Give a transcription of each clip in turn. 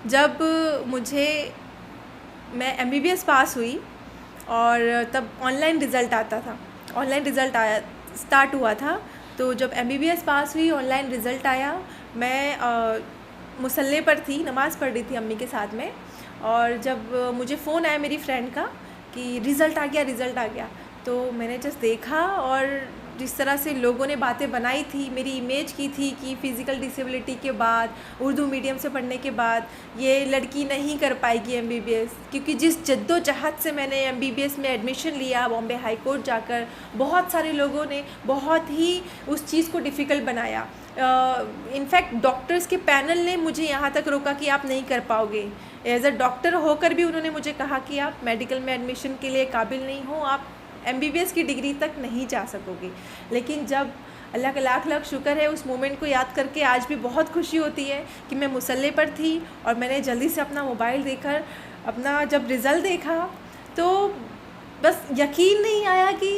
जब मुझे मैं एमबीबीएस पास हुई और तब ऑनलाइन रिज़ल्ट आता था, ऑनलाइन रिज़ल्ट आया स्टार्ट हुआ था। तो जब एमबीबीएस पास हुई, ऑनलाइन रिज़ल्ट आया, मैं मुसल्ले पर थी, नमाज़ पढ़ रही थी अम्मी के साथ में। और जब मुझे फ़ोन आया मेरी फ्रेंड का कि रिज़ल्ट आ गया, रिज़ल्ट आ गया, तो मैंने जस्ट देखा और जिस तरह से लोगों ने बातें बनाई थी, मेरी इमेज की थी कि फ़िज़िकल डिसेबिलिटी के बाद, उर्दू मीडियम से पढ़ने के बाद ये लड़की नहीं कर पाएगी एमबीबीएस, क्योंकि जिस जद्दोजहद से मैंने एमबीबीएस में एडमिशन लिया बॉम्बे हाई कोर्ट जाकर, बहुत सारे लोगों ने बहुत ही उस चीज़ को डिफ़िकल्ट बनाया। इनफैक्ट डॉक्टर्स के पैनल ने मुझे यहाँ तक रोका कि आप नहीं कर पाओगे। एज अ डॉक्टर होकर भी उन्होंने मुझे कहा कि आप मेडिकल में एडमिशन के लिए काबिल नहीं हो, आप एमबीबीएस की डिग्री तक नहीं जा सकोगे। लेकिन जब अल्लाह का लाख लाख शुक्र है, उस मोमेंट को याद करके आज भी बहुत खुशी होती है कि मैं मुसल्ले पर थी और मैंने जल्दी से अपना मोबाइल देखकर अपना जब रिज़ल्ट देखा तो बस यकीन नहीं आया कि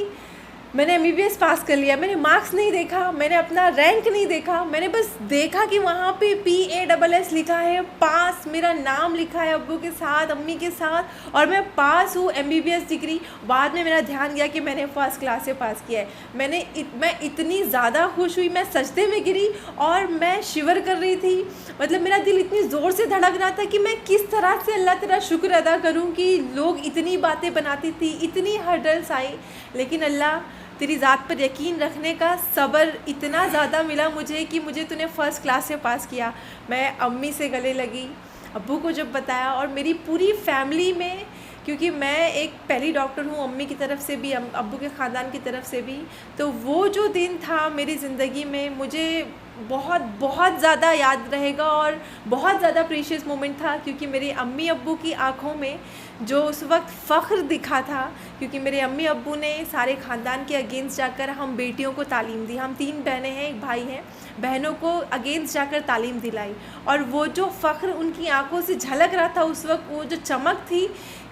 मैंने एमबीबीएस पास कर लिया। मैंने मार्क्स नहीं देखा, मैंने अपना रैंक नहीं देखा, मैंने बस देखा कि वहाँ पे PASS लिखा है, पास, मेरा नाम लिखा है अब्बू के साथ, अम्मी के साथ, और मैं पास हूँ एमबीबीएस डिग्री। बाद में मेरा ध्यान गया कि मैंने फर्स्ट क्लास से पास किया है। मैं इतनी ज़्यादा खुश हुई, मैं सजदे में गिरी और मैं शिवर कर रही थी। मतलब मेरा दिल इतनी ज़ोर से धड़क रहा था कि मैं किस तरह से अल्लाह तेरा शुक्र अदा करूँ कि लोग इतनी बातें बनाती थी, इतनी हर्डल्स आई, लेकिन अल्लाह तेरी ज़ात पर यकीन रखने का सब्र इतना ज़्यादा मिला मुझे कि मुझे तूने फ़र्स्ट क्लास से पास किया। मैं अम्मी से गले लगी, अब्बू को जब बताया, और मेरी पूरी फैमिली में, क्योंकि मैं एक पहली डॉक्टर हूँ अम्मी की तरफ से भी, अब्बू के ख़ानदान की तरफ से भी, तो वो जो दिन था मेरी ज़िंदगी में मुझे बहुत बहुत ज़्यादा याद रहेगा और बहुत ज़्यादा प्रीशियस मोमेंट था। क्योंकि मेरे अम्मी अब्बू की आँखों में जो उस वक्त फ़ख्र दिखा था, क्योंकि मेरे अम्मी अब्बू ने सारे ख़ानदान के अगेंस्ट जाकर हम बेटियों को तालीम दी। हम 3 बहनें हैं, एक भाई हैं, बहनों को अगेंस्ट जाकर तालीम दिलाई, और वो जो फ़ख्र उनकी आंखों से झलक रहा था उस वक्त, वो जो चमक थी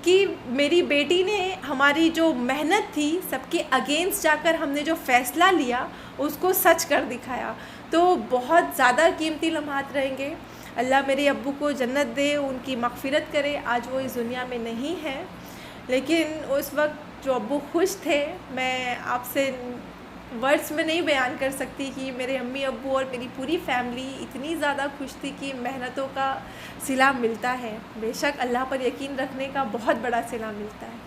कि मेरी बेटी ने हमारी जो मेहनत थी सबके अगेंस्ट जाकर हमने जो फ़ैसला लिया उसको सच कर दिखाया। तो बहुत ज़्यादा कीमती लम्हात रहेंगे। अल्लाह मेरे अब्बू को जन्नत दे, उनकी मग़फ़िरत करे। आज वो इस दुनिया में नहीं है, लेकिन उस वक्त जो अब्बू खुश थे, मैं आपसे वर्ड्स में नहीं बयान कर सकती कि मेरे अम्मी अब्बू और मेरी पूरी फैमिली इतनी ज़्यादा खुश थी कि मेहनतों का सिला मिलता है। बेशक अल्लाह पर यकीन रखने का बहुत बड़ा सिला मिलता है।